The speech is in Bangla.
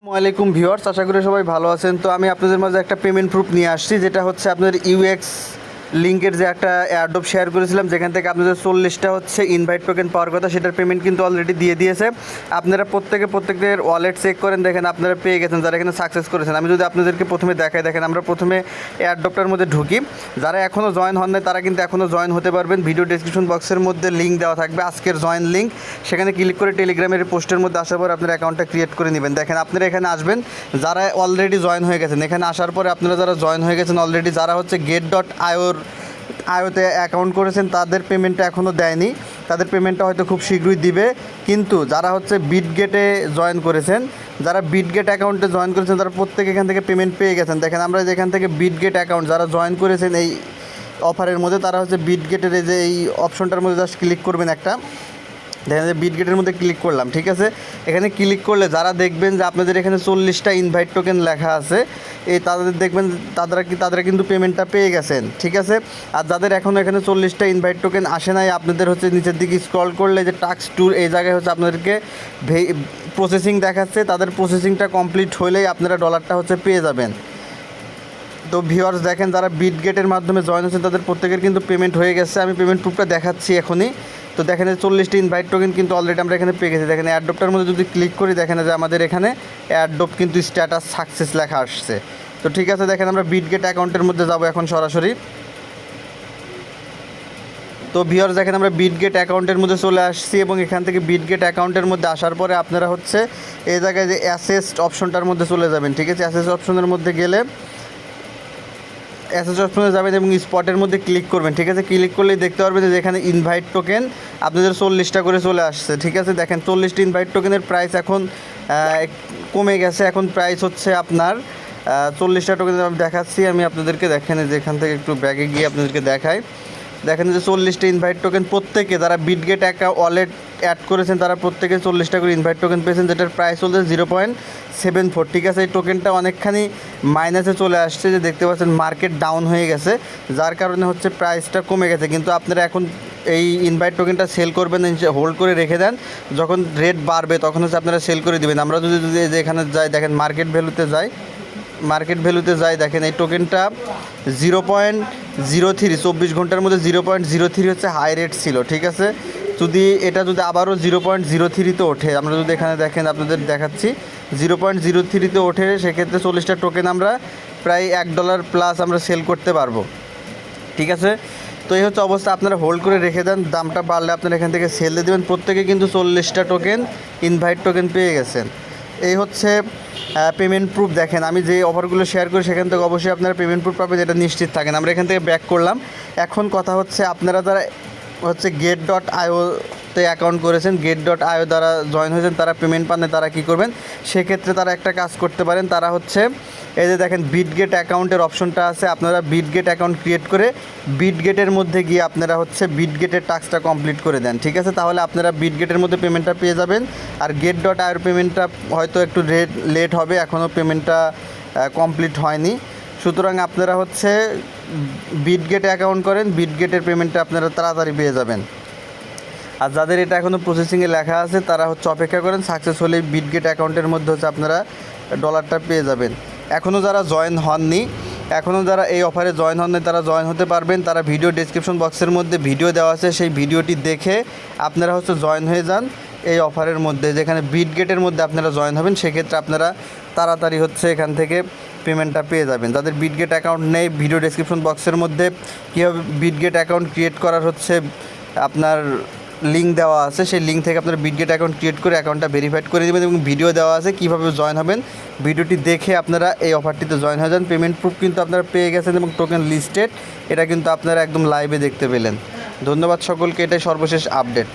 আসসালামাইকুম ভিউয়ার্স, আশা করি সবাই ভালো আছেন। তো আমি আপনাদের মাঝে একটা পেমেন্ট প্রুফ নিয়ে আসছি, যেটা হচ্ছে আপনাদের ইউএক্স লিঙ্কের যে একটা এয়ারড্রপ শেয়ার করেছিলাম, যেখান থেকে আপনাদের 40টা হচ্ছে ইনভাইট টোকেন পাওয়ার কথা, সেটার পেমেন্ট কিন্তু অলরেডি দিয়ে দিয়েছে। আপনারা প্রত্যেকের ওয়ালেট চেক করেন, দেখেন আপনারা পেয়ে গেছেন যারা এখানে সাকসেস করেছেন। আমি যদি আপনাদেরকে প্রথমে দেখাই, দেখেন আমরা প্রথমে এয়ারড্রপটার মধ্যে ঢুকি। যারা এখনও জয়েন হন নাই তারা কিন্তু এখনও জয়েন হতে পারবেন। ভিডিও ডেসক্রিপশন বক্সের মধ্যে লিঙ্ক দেওয়া থাকবে, আজকের জয়েন লিঙ্ক। সেখানে ক্লিক করে টেলিগ্রামের পোস্টের মধ্যে আসার পর আপনার অ্যাকাউন্টটা ক্রিয়েট করে নেবেন। দেখেন আপনারা এখানে আসবেন, যারা অলরেডি জয়েন হয়ে গেছেন। এখানে আসার পরে আপনারা যারা জয়েন হয়ে গেছেন অলরেডি, যারা হচ্ছে get.ioতে অ্যাকাউন্ট করেছেন, তাদের পেমেন্টটা এখনও দেয়নি। তাদের পেমেন্টটা হয়তো খুব শীঘ্রই দিবে। কিন্তু যারা হচ্ছে বিটগেটে জয়েন করেছেন, যারা বিটগেট অ্যাকাউন্টে জয়েন করেছেন, তারা প্রত্যেকে এখান থেকে পেমেন্ট পেয়ে গেছেন। দেখেন আমরা যেখান থেকে বিটগেট অ্যাকাউন্ট যারা জয়েন করেছেন এই অফারের মধ্যে, তারা হচ্ছে বিটগেটের এই যে এই অপশনটার মধ্যে জাস্ট ক্লিক করবেন একটা। দেখেন যে বিটগেটের মধ্যে ক্লিক করলাম, ঠিক আছে। এখানে ক্লিক করলে যারা দেখবেন যে আপনাদের এখানে 40টা ইনভাইট টোকেন লেখা আছে, তাদের দেখবেন তারা কিন্তু পেমেন্টটা পেয়ে গেছেন, ঠিক আছে। আর যাদের এখনও এখানে 40টা ইনভাইট টোকেন আসে নাই, আপনাদের হচ্ছে নিচের দিকে স্ক্রল করলে যে টাস্ক ট্যুর, এই জায়গায় হচ্ছে আপনাদেরকে প্রসেসিং দেখাচ্ছে। তাদের প্রসেসিংটা কমপ্লিট হলেই আপনারা ডলারটা হচ্ছে পেয়ে যাবেন। তো ভিউয়ার্স দেখেন, যারা বিটগেটের মাধ্যমে জয়েন হয়েছেন তাদের প্রত্যেকের কিন্তু পেমেন্ট হয়ে গেছে। আমি পেমেন্ট প্রুফটা দেখাচ্ছি এখনই। তো দেখেন 40টি ইনভাইট টোকেন কিন্তু অলরেডি আমরা এখানে পেয়ে গেছি। দেখেন এয়ারড্রপটার মধ্যে যদি ক্লিক করি, দেখেন যে আমাদের এখানে এয়ারড্রপ কিন্তু স্ট্যাটাস সাকসেস লেখা আসছে। তো ঠিক আছে, দেখেন আমরা বিটগেট অ্যাকাউন্টের মধ্যে যাব এখন সরাসরি। তো ভিউয়ার্স দেখেন আমরা বিটগেট অ্যাকাউন্টের মধ্যে চলে আসছি, এবং এখান থেকে বিটগেট অ্যাকাউন্টের মধ্যে আসার পরে আপনারা হচ্ছে এই জায়গায় যে অ্যাসেস্ট অপশনটার মধ্যে চলে যাবেন, ঠিক আছে। অ্যাসেস্ট অপশনের মধ্যে গেলে অ্যাসেস অপশনে যাবেন এবং স্পটের মধ্যে ক্লিক করবেন, ঠিক আছে। ক্লিক করলেই দেখতে পারবেন যে এখানে ইনভাইট টোকেন আপনাদের 40টা করে চলে আসছে, ঠিক আছে। দেখেন 40টি ইনভাইট টোকেনের প্রাইস এখন কমে গেছে। এখন প্রাইস হচ্ছে আপনার 40টা টোকেন আমি দেখাচ্ছি। আমি আপনাদেরকে দেখেন যে এখান থেকে একটু ব্যাগে গিয়ে আপনাদেরকে দেখাই। দেখেন যে 40টা ইনভাইট টোকেন প্রত্যেকে যারা বিটগেট ওয়ালেট অ্যাড করেছেন, তারা প্রত্যেকে 40টা করে ইনভাইট টোকেন পেয়েছেন, যেটার প্রাইস হচ্ছে 0.74, ঠিক আছে। এই টোকেনটা অনেকখানি মাইনাসে চলে আসছে, যে দেখতে পাচ্ছেন মার্কেট ডাউন হয়ে গেছে, যার কারণে হচ্ছে প্রাইসটা কমে গেছে। কিন্তু আপনারা এখন এই ইনভাইট টোকেনটা সেল করবেন, হোল্ড করে রেখে দেন। যখন রেট বাড়বে তখন হচ্ছে আপনারা সেল করে দেবেন। আমরা যদি এখানে যাই, দেখেন মার্কেট ভ্যালুতে যাই, দেখেন এই টোকেনটা 0.03, 24 ঘন্টার মধ্যে 0.03 হচ্ছে হাই রেট ছিল, ঠিক আছে। এটা যদি আবারও 0.03-তে ওঠে, আমরা যদি এখানে দেখেন আপনাদের দেখাচ্ছি 0.03-তে ওঠে, সেক্ষেত্রে 40টা টোকেন আমরা প্রায় $1 প্লাস আমরা সেল করতে পারবো, ঠিক আছে। তো এই হচ্ছে অবস্থা, আপনারা হোল্ড করে রেখে দেন। দামটা বাড়লে আপনারা এখান থেকে সেল দিয়ে দেবেন। প্রত্যেকে কিন্তু 40টা টোকেন ইনভাইট টোকেন পেয়ে গেছেন। এই হচ্ছে পেমেন্ট প্রুফ। দেখেন আমি যে অফারগুলো শেয়ার করি সেখান থেকে অবশ্যই আপনারা পেমেন্ট প্রুফ পাবেন, যেটা নিশ্চিত থাকেন। আমরা এখান থেকে ব্যাক করলাম। এখন কথা হচ্ছে, আপনারা যারা হচ্ছে get.ioতে অ্যাকাউন্ট করেছেন, get.io দ্বারা জয়েন হয়েছেন, তারা পেমেন্ট পান না, তারা কী করবেন? সেক্ষেত্রে তারা একটা কাজ করতে পারেন। তারা হচ্ছে এই যে দেখেন বিটগেট অ্যাকাউন্টের অপশনটা আছে, আপনারা বিটগেট অ্যাকাউন্ট ক্রিয়েট করে বিটগেটের মধ্যে গিয়ে আপনারা হচ্ছে বিটগেটের টাস্কটা কমপ্লিট করে দেন, ঠিক আছে। তাহলে আপনারা বিটগেটের মধ্যে পেমেন্টটা পেয়ে যাবেন। আর get.ioর পেমেন্টটা হয়তো একটু লেট হবে, এখনও পেমেন্টটা কমপ্লিট হয়নি। সুতরাং আপনারা হচ্ছে বিটগেট অ্যাকাউন্ট করেন, বিটগেটের পেমেন্টটা আপনারা তাড়াতাড়ি পেয়ে যাবেন। আর যাদের এটা এখনও প্রসেসিংয়ে লেখা আছে, তারা হচ্ছে অপেক্ষা করেন, সাকসেস হলেই বিটগেট অ্যাকাউন্টের মধ্যে হচ্ছে আপনারা ডলারটা পেয়ে যাবেন। এখনও যারা জয়েন হননি, যারা এই অফারে জয়েন হননি, তারা জয়েন হতে পারবেন। তারা ভিডিও ডেসক্রিপশন বক্সের মধ্যে ভিডিও দেওয়া আছে, সেই ভিডিওটি দেখে আপনারা হচ্ছে জয়েন হয়ে যান এই অফারের মধ্যে, যেখানে বিটগেটের মধ্যে আপনারা জয়েন হবেন। সেক্ষেত্রে আপনারা তাড়াতাড়ি হচ্ছে এখান থেকে পেমেন্টটা পেয়ে যাবেন। যাদের বিটগেট অ্যাকাউন্ট নেই, ভিডিও ডেসক্রিপশন বক্সের মধ্যে কীভাবে বিটগেট অ্যাকাউন্ট ক্রিয়েট করার হচ্ছে আপনার লিঙ্ক দেওয়া আছে, সেই লিঙ্ক থেকে আপনারা বিটগেট অ্যাকাউন্ট ক্রিয়েট করে অ্যাকাউন্টটা ভেরিফাইড করে দেবেন, এবং ভিডিও দেওয়া আছে কীভাবে জয়েন হবেন। ভিডিওটি দেখে আপনারা এই অফারটিতে জয়েন হয়ে যান। পেমেন্ট প্রুফ কিন্তু আপনারা পেয়ে গেছেন, এবং টোকেন লিস্টেড, এটা কিন্তু আপনারা একদম লাইভে দেখতে পেলেন। ধন্যবাদ সকলকে, এটাই সর্বশেষ আপডেট।